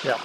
Yeah.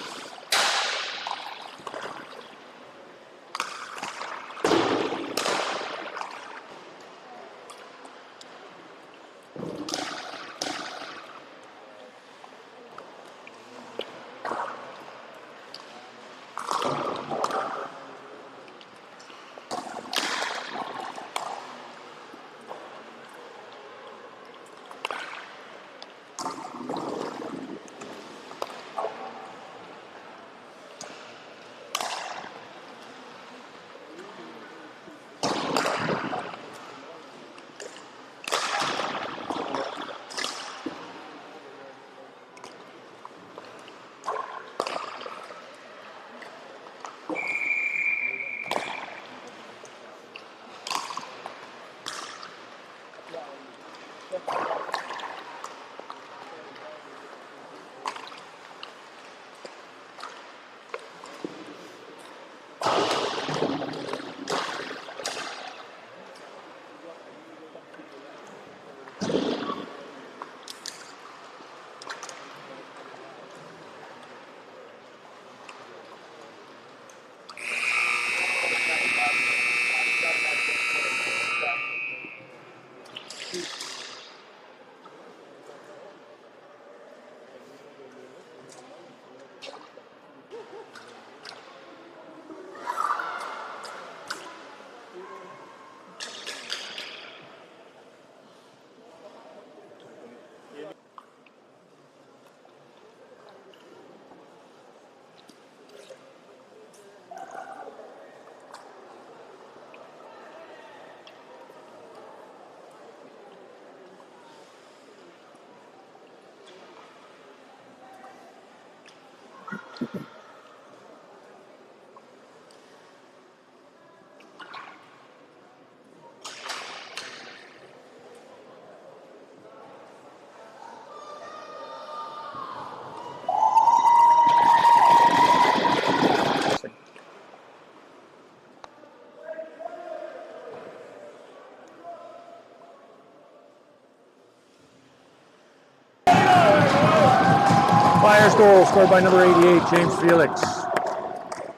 Flyers goal scored by number 88, James Felix.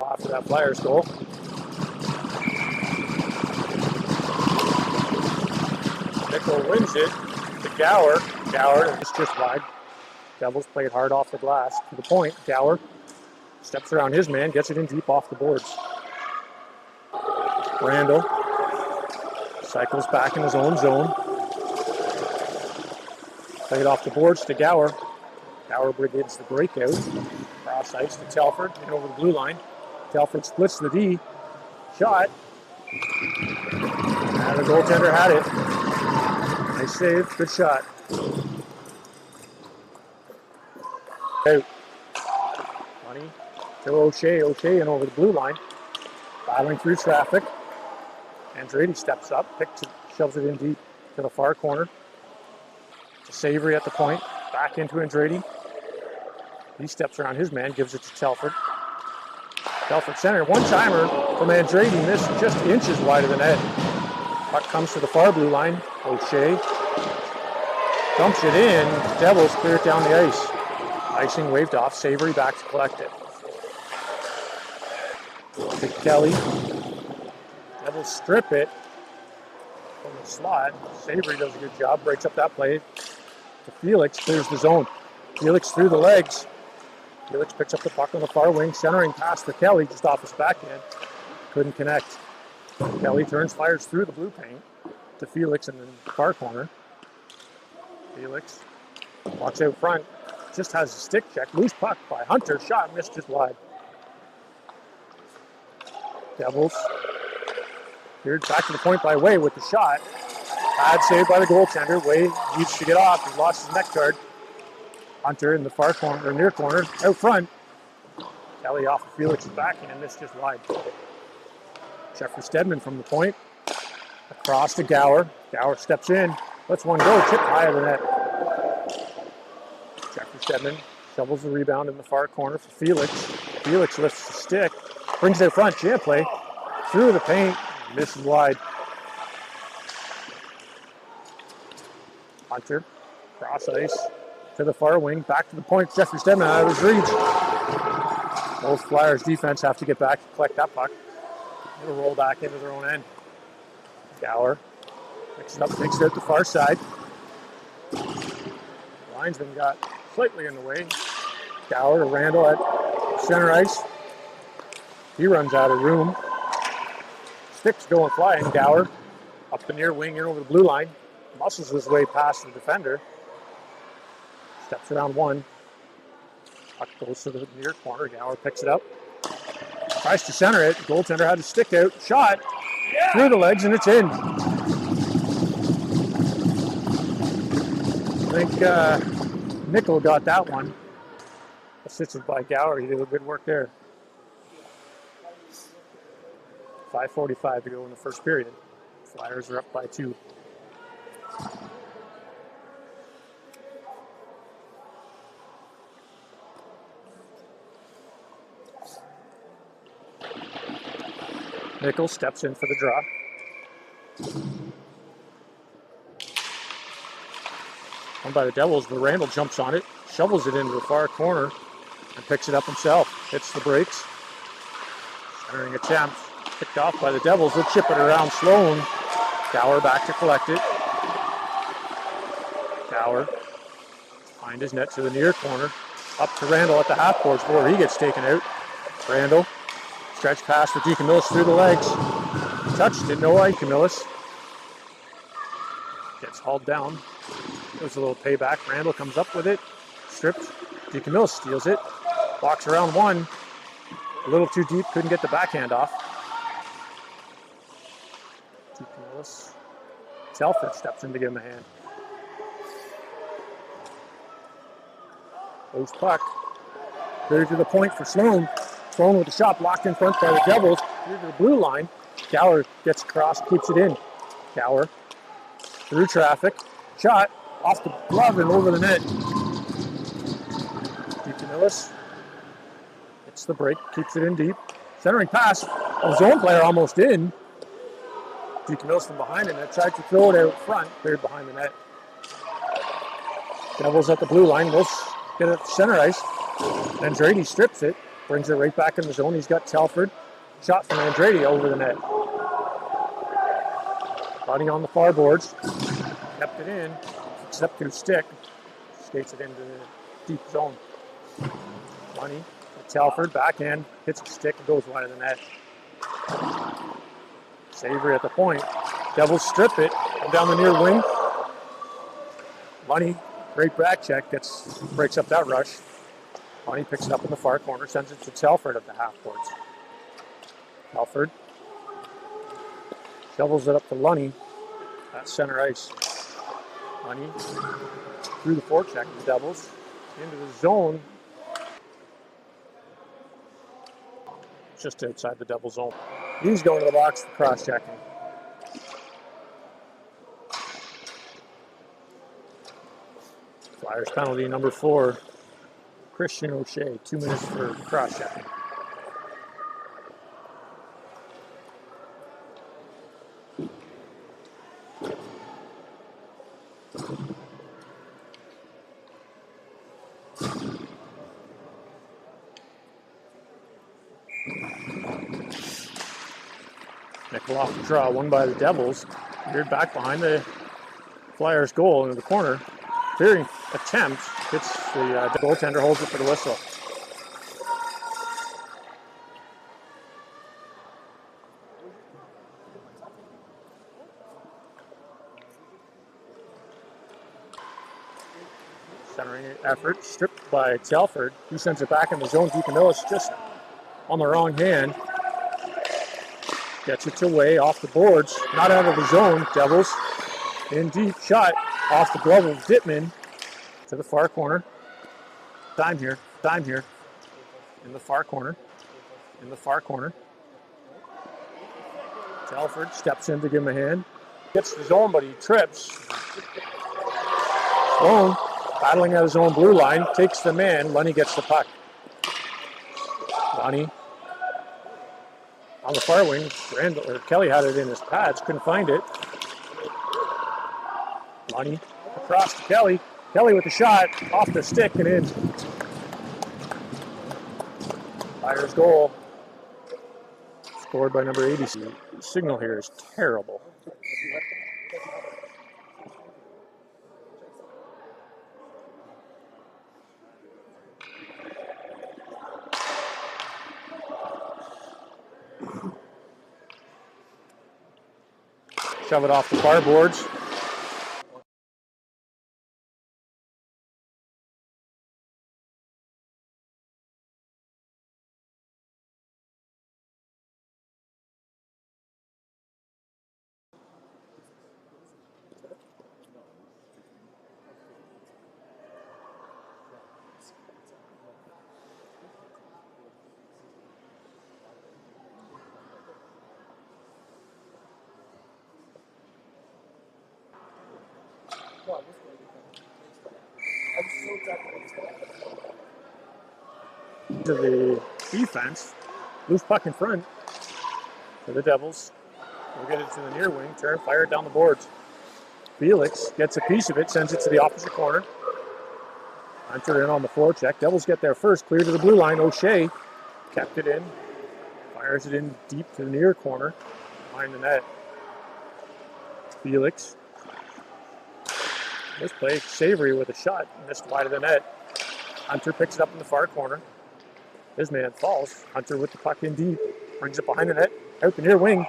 After that Flyers goal. Nickel wins it to Gower. Gower is just wide. Devils played hard off the glass to the point. Gower steps around his man, gets it in deep off the boards. Randall cycles back in his own zone. Played off the boards to Gower. Gower brigades the breakout. Cross ice to Telford, and over the blue line. Telford splits the D. Shot. And the goaltender had it. Nice save, good shot. Out. Money to O'Shea. O'Shea and over the blue line. Battling through traffic. Andretti steps up, shoves it in deep to the far corner. To Savory at the point. Back into Andretti. He steps around his man, gives it to Telford. Telford center, one-timer from Andretti, missed just inches wide of the net. Puck comes to the far blue line. O'Shea dumps it in. Devils clear it down the ice. Icing waved off. Savory back to collect it. To Kelly. Devils strip it from the slot. Savory does a good job, breaks up that play. To Felix, clears the zone. Felix through the legs. Felix picks up the puck on the far wing, centering pass to Kelly, just off his backhand. Couldn't connect. Kelly turns, fires through the blue paint to Felix in the far corner. Felix walks out front, just has a stick check. Loose puck by Hunter, shot missed just wide. Devils cleared back to the point by Way with the shot. Bad save by the goaltender. Way needs to get off. He lost his neck guard. Hunter in the far corner, or near corner, out front. Kelly off of Felix's backhand, missed just wide. Jeffrey Stedman from the point. Across to Gower. Gower steps in, lets one go, tipped high of the net. Jeffrey Stedman shovels the rebound in the far corner for Felix. Felix lifts the stick, brings it out front. Jam play through the paint, misses wide. Hunter, cross ice, to the far wing, back to the point. Jeffrey Stedman out of his reach. Both Flyers defense have to get back to collect that puck. It'll roll back into their own end. Gower picks it up, takes it out the far side. Linesman got slightly in the way. Gower to Randall at center ice. He runs out of room. Sticks going flying. Gower up the near wing and over the blue line. Muscles his way past the defender. Steps around one. Puck goes to the near corner. Gower picks it up. Tries to center it. Goaltender had to stick out. Shot through the legs and it's in. I think Nickel got that one. Assisted by Gower. He did a good work there. 5:45 to go in the first period. Flyers are up by 2. Nickel steps in for the draw. One by the Devils, but Randall jumps on it, shovels it into the far corner, and picks it up himself. Hits the brakes. Centering attempt. Picked off by the Devils. They'll chip it around Sloan. Gower back to collect it. Gower behind his net to the near corner. Up to Randall at the half boards where he gets taken out. Randall. Stretch pass for DeCamillis through the legs. Touched it, no eye. Camillus gets hauled down. There's a little payback. Randall comes up with it. Stripped. DeCamillis steals it. Walks around one. A little too deep, couldn't get the backhand off. DeCamillis. Telford steps in to give him a hand. Goes puck. Cleared to the point for Sloan. Sloan with the shot blocked in front by the Devils. Through to the blue line. Gower gets across, keeps it in. Gower through traffic. Shot off the glove and over the net. DeCamillis hits the break, keeps it in deep. Centering pass. A zone player almost in. DeCamillis from behind the net tried to throw it out front. Cleared behind the net. Devils at the blue line. Will get it center ice. Andrade strips it. Brings it right back in the zone. He's got Telford. Shot from Andrade over the net. Running on the far boards. Kept it in. Except through stick. Skates it into the deep zone. Money. Telford backhand. Hits the stick and goes wide of the net. Savory at the point. Devils strip it. Down the near wing. Money. Great back check. Breaks up that rush. Money picks it up in the far corner, sends it to Telford at the half boards. Telford shovels it up to Lunny at center ice. Lunny through the forecheck of the Devils into the zone. Just outside the Devil zone. He's going to the box for cross-checking. Flyers penalty number 4. Christian O'Shea, 2 minutes for cross-checking. Nickel off the draw, won by the Devils. Veered back behind the Flyers goal into the corner. Veering attempt, hits the goaltender, holds it for the whistle. Centering effort, stripped by Telford. He sends it back in the zone. DeCamillis just on the wrong hand. Gets it away off the boards, not out of the zone. Devils in deep, shot off the glove of Dittman to the far corner. Time here. In the far corner. Telford steps in to give him a hand. Gets the zone, but he trips. Sloan battling at his own blue line, takes the man. Lunny gets the puck. Lunny on the far wing. Kelly had it in his pads, couldn't find it. Lunny across to Kelly. Kelly with the shot, off the stick and in. Flyers goal. Scored by number 80. The signal here is terrible. Shove it off the far boards. To the defense, loose puck in front for the Devils. We'll get it to the near wing, turn, fire it down the boards. Felix gets a piece of it, sends it to the opposite corner. Hunter in on the forecheck. Devils get there first, clear to the blue line. O'Shea kept it in, fires it in deep to the near corner, behind the net. Felix. This play, Savory with a shot, missed wide of the net. Hunter picks it up in the far corner. His man falls. Hunter with the puck in deep, brings it behind the net, out the near wing.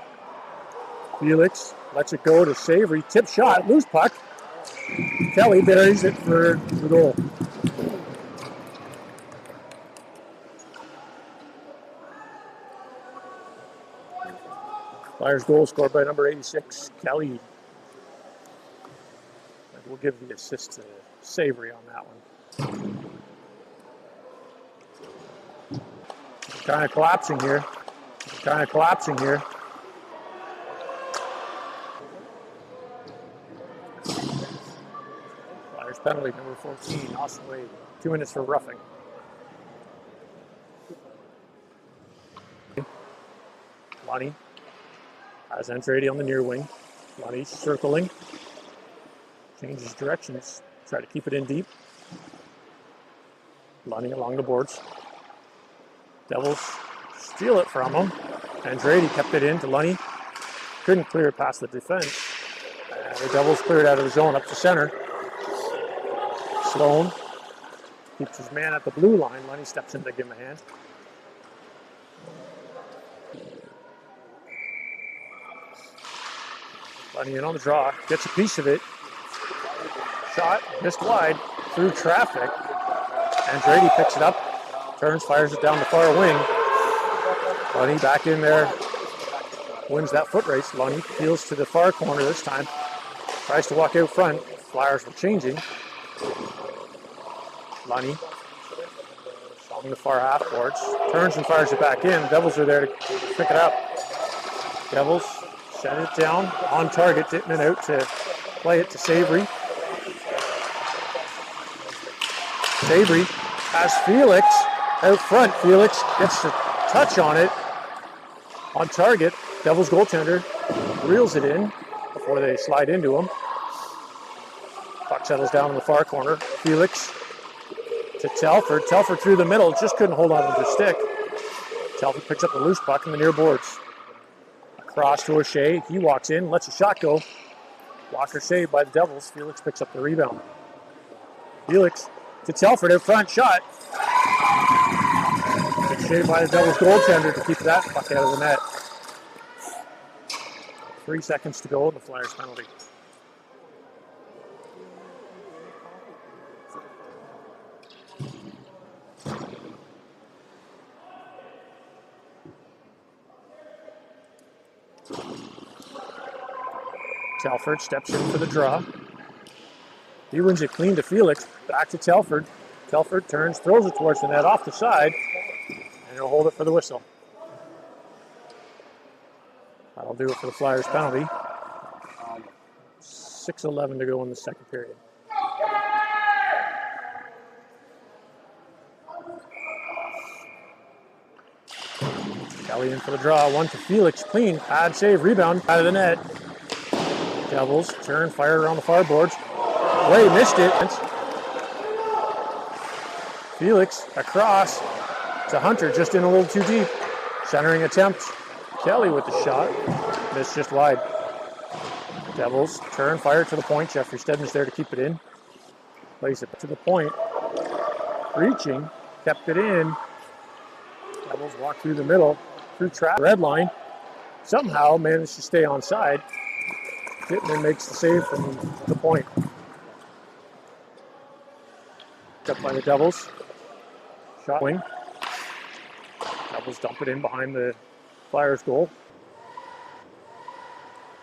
Felix lets it go to Savory, tip shot, loose puck. Kelly buries it for the goal. Flyers goal scored by number 86, Kelly. And we'll give the assist to Savory on that one. Kind of collapsing here. Flyers penalty number 14, Austin Wade. 2 minutes for roughing. Lonnie has Andrade on the near wing. Lonnie circling. Changes directions. Try to keep it in deep. Lonnie along the boards. Devils steal it from him. Andrade kept it in to Lunny. Couldn't clear it past the defense. And the Devils cleared out of the zone up to center. Sloan keeps his man at the blue line. Lunny steps in to give him a hand. Lunny in on the draw. Gets a piece of it. Shot. Missed wide. Through traffic. Andrade picks it up. Turns, fires it down the far wing. Lunny back in there. Wins that foot race. Lunny peels to the far corner this time. Tries to walk out front. Flyers were changing. Lunny along the far half boards. Turns and fires it back in. Devils are there to pick it up. Devils send it down on target. Dittman out to play it to Savory. Savory has Felix out front. Felix gets the touch on it. On target. Devils goaltender reels it in before they slide into him. Puck settles down in the far corner. Felix to Telford. Telford through the middle. Just couldn't hold on to the stick. Telford picks up the loose puck in the near boards. Across to O'Shea. He walks in, lets a shot go. Walker saved by the Devils. Felix picks up the rebound. Felix to Telford out front. Shot. It's saved by the Devils goaltender to keep that puck out of the net. 3 seconds to go in the Flyers penalty. Telford steps in for the draw. He wins it clean to Felix. Back to Telford. Telford turns, throws it towards the net off the side, and he'll hold it for the whistle. That'll do it for the Flyers penalty. 6:11 to go in the second period. Kelly in for the draw. One to Felix. Clean. Pad save. Rebound. Out of the net. Devils turn. Fire around the far boards. Way missed it. Felix across to Hunter, just in a little too deep. Centering attempt. Kelly with the shot. Missed just wide. Devils turn, fire to the point. Jeffrey Stedman's there to keep it in. Plays it to the point. Reaching, kept it in. Devils walk through the middle, through trap. Red line. Somehow managed to stay onside. Pittman makes the save from the point. Up by the Devils. Shot wing. Devils dump it in behind the Flyers goal.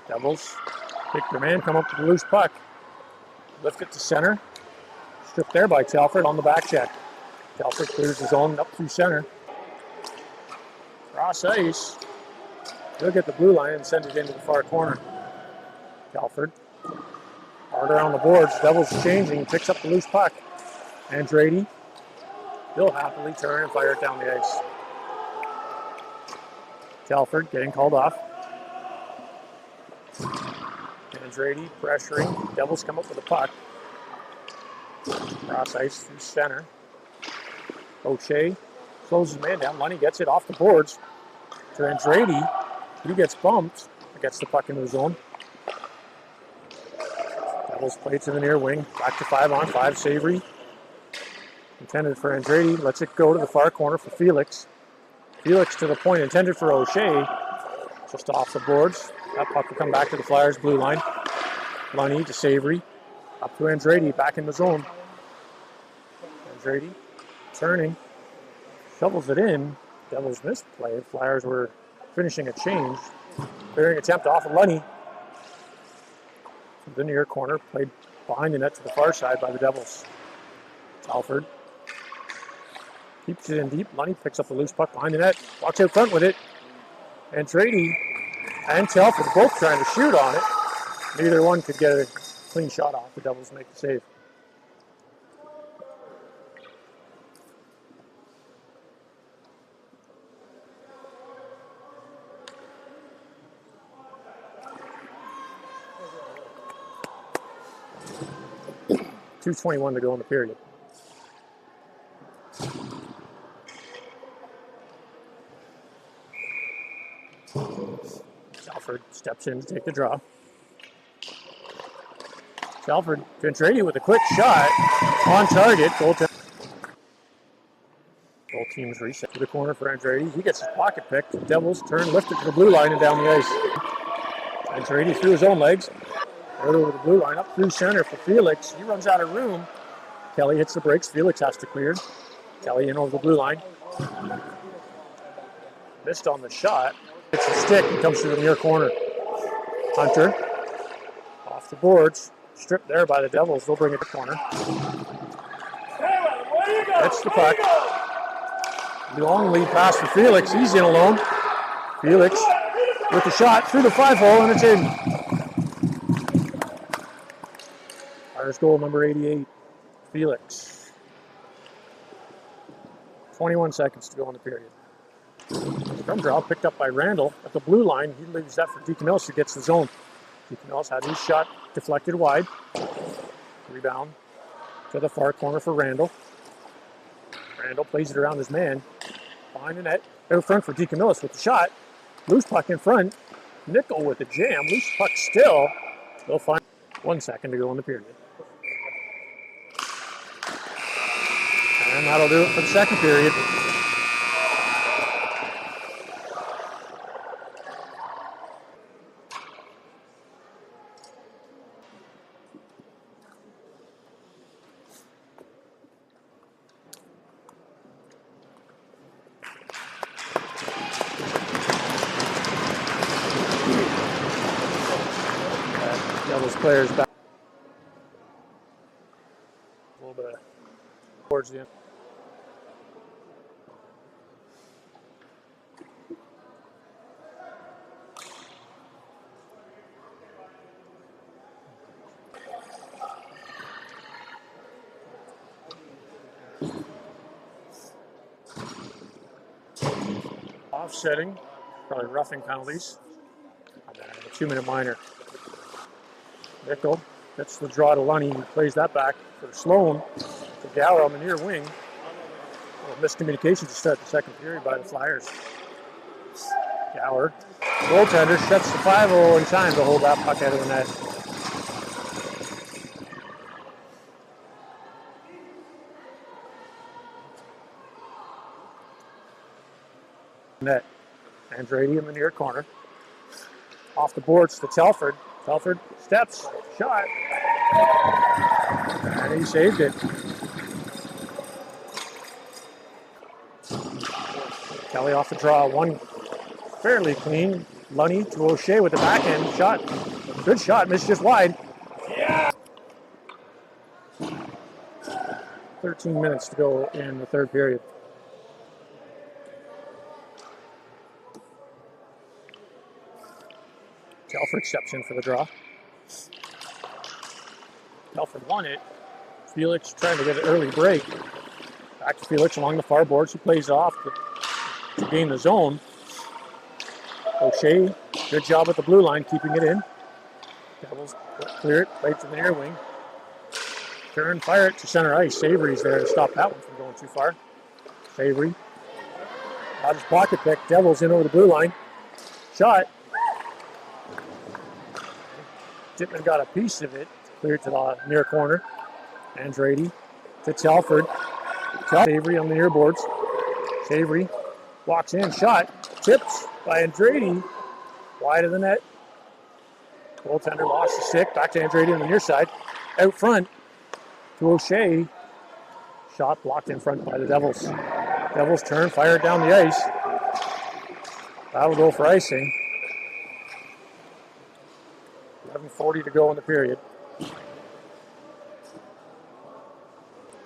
Devils pick their man, come up with a loose puck. Lift it to center. Stripped there by Telford on the back check. Telford clears his own up through center. Cross ice. He'll get the blue line and send it into the far corner. Telford. Hard around the boards. Devils changing. Picks up the loose puck. Andretti. He'll happily turn and fire it down the ice. Telford getting called off. Andretti pressuring. Devils come up with a puck. Cross ice through center. O'Shea slows his man down. Lunny gets it off the boards to Andretti. He gets bumped. Gets the puck into the zone. Devils play to the near wing. Back to 5-on-5. Savory. Intended for Andretti. Lets it go to the far corner for Felix. Felix to the point. Intended for O'Shea. Just off the boards. That puck will come back to the Flyers blue line. Lunny to Savory. Up to Andretti. Back in the zone. Andretti turning. Shovels it in. Devils missed play. Flyers were finishing a change. Clearing attempt off of Lunny. The near corner. Played behind the net to the far side by the Devils. Telford. Keeps it in deep. Lunny picks up a loose puck behind the net. Walks out front with it. Andretti and Telford both trying to shoot on it. Neither one could get a clean shot off. The Devils make the save. .221 to go in the period. Telford steps in to take the draw. Telford to Andretti with a quick shot on target. Both teams reset to the corner for Andretti. He gets his pocket picked. The Devils turn, lift it to the blue line and down the ice. Andretti through his own legs. Right over the blue line, up through center for Felix. He runs out of room. Kelly hits the brakes. Felix has to clear. Kelly in over the blue line. Missed on the shot. It's a stick and comes to the near corner. Hunter off the boards. Stripped there by the Devils. They'll bring it to the corner. That's the puck. Long lead pass for Felix. He's in alone. Felix with the shot through the 5-hole and it's in. Flyers goal number 88, Felix. 21 seconds to go in the period. Scrum draw picked up by Randall at the blue line. He leaves that for Deaconellis who gets the zone. Deaconellis had his shot deflected wide. Rebound to the far corner for Randall. Randall plays it around his man. Behind the net. Out front for Deaconellis with the shot. Loose puck in front. Nickel with the jam. Loose puck still. They'll find 1 second to go in the period. And that'll do it for the second period. Devils players back. A little bit towards the end. Offsetting, probably roughing penalties. And then a 2-minute minor. Nickel gets the draw to Lunny. He plays that back for Sloan to Gower on the near wing. Miscommunication to start the second period by the Flyers. Gower, goaltender, shuts the 5-0 in time to hold that puck out of the net. Net. Andretti in the near corner. Off the boards to Telford. Telford steps, shot, and he saved it. Kelly off the draw, one fairly clean. Lunny to O'Shea with the backhand shot. Good shot, missed just wide. Yeah. 13 minutes to go in the third period. Telford steps in for the draw. Telford won it. Felix trying to get an early break. Back to Felix along the far boards. He plays off to gain the zone. O'Shea, good job with the blue line, keeping it in. Devils clear it, played to the near wing. Turn, fire it to center ice. Savory's there to stop that one from going too far. Savory. Dodges pocket pick. Devils in over the blue line. Shot. Dittman got a piece of it. Cleared to the near corner. Andretti to Telford. Savory on the near boards. Savory walks in. Shot. Tipped by Andretti. Wide of the net. Goaltender lost the stick. Back to Andretti on the near side. Out front to O'Shea. Shot blocked in front by the Devils. Devils turn, fire it down the ice. That'll go for icing. 11:40 to go in the period.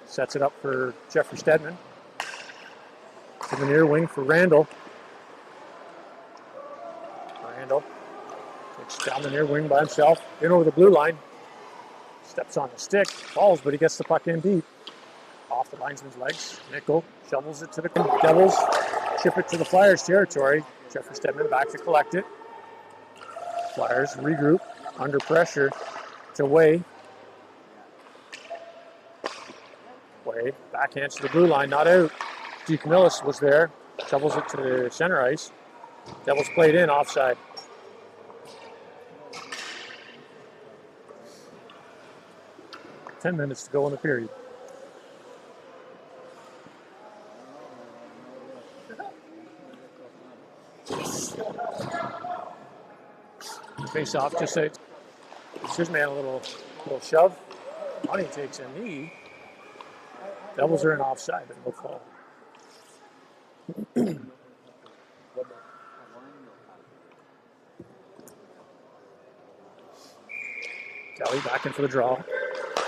Sets it up for Jeffrey Stedman. To the near wing for Randall. Randall takes down the near wing by himself. In over the blue line. Steps on the stick. Falls, but he gets the puck in deep. Off the linesman's legs. Nickel shovels it to the Devils. Chip it to the Flyers territory. Jeffrey Stedman back to collect it. Flyers regroup. Under pressure to Way. Way backhands to the blue line, not out. Deke Millis was there. Shovels it to the center ice. Devils played in, offside. Ten minutes to go in the period. Face off, just a man a little shove. Money takes a knee. Devils are in offside, but no call. Kelly back in for the draw.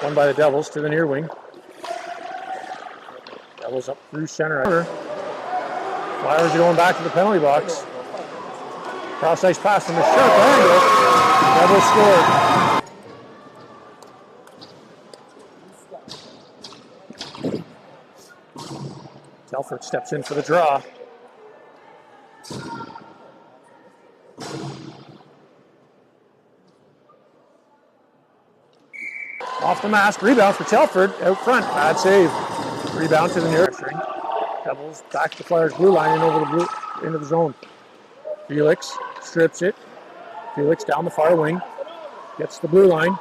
Won by the Devils to the near wing. Devils up through center. Flyers are going back to the penalty box. Cross ice pass from a sharp angle. Devils scored. Telford steps in for the draw. Off the mask, rebound for Telford, out front, bad save. Rebound to the nearest ring. Devils back to the Flyers blue line and over the blue into the zone. Felix strips it. Felix down the far wing, gets the blue line.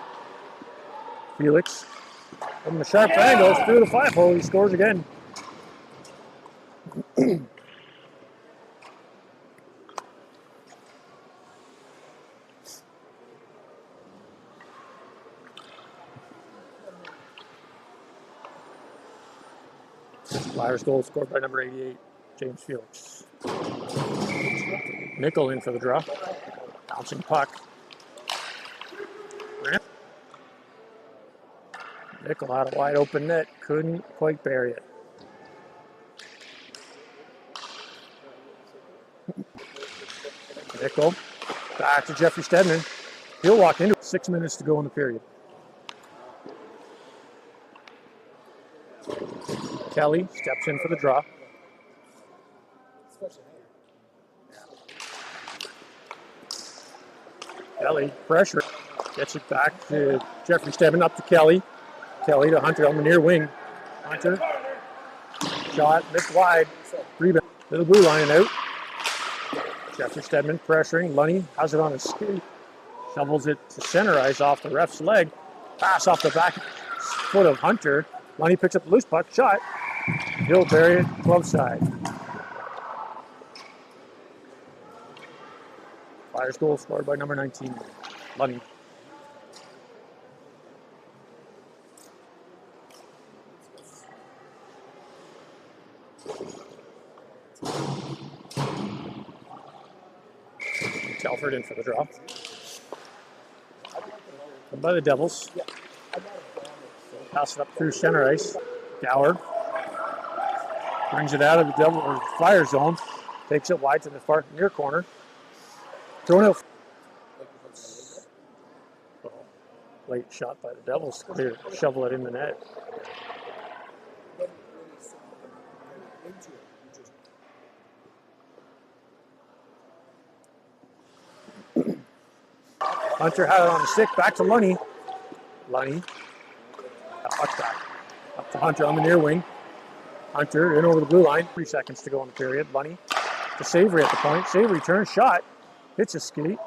Felix from the sharp angle through the 5-hole, he scores again. Flyers goal scored by number 88, James Felix. Nickel in for the draw. Bouncing puck. Nickel had a wide open net. Couldn't quite bury it. Nickel back to Jeffrey Stedman. He'll walk into it. 6 minutes to go in the period. Kelly steps in for the draw. Kelly, pressure, gets it back to Jeffrey Stedman, up to Kelly. Kelly to Hunter on the near wing. Hunter Shot, missed wide. Rebound to the blue line and out. Jeffrey Stedman pressuring. Lunny has it on his skate. Shovels it to center ice off the ref's leg. Pass off the back foot of Hunter. Lunny picks up the loose puck. Shot. He'll bury it glove side. Flyers goal scored by number 19, Lunny. Telford in for the draw. By the Devils. Pass it up through center ice. Gower brings it out of the Devil or Flyer zone. Takes it wide to the far near corner. Thrown out. Late shot by the Devils. Clear. Shovel it in the net. Hunter had it on the stick. Back to Lunny. Lunny. Puck back. Up to Hunter on the near wing. Hunter in over the blue line. 3 seconds to go in the period. Lunny to Savory at the point. Savory turns. Shot. Hits a skate.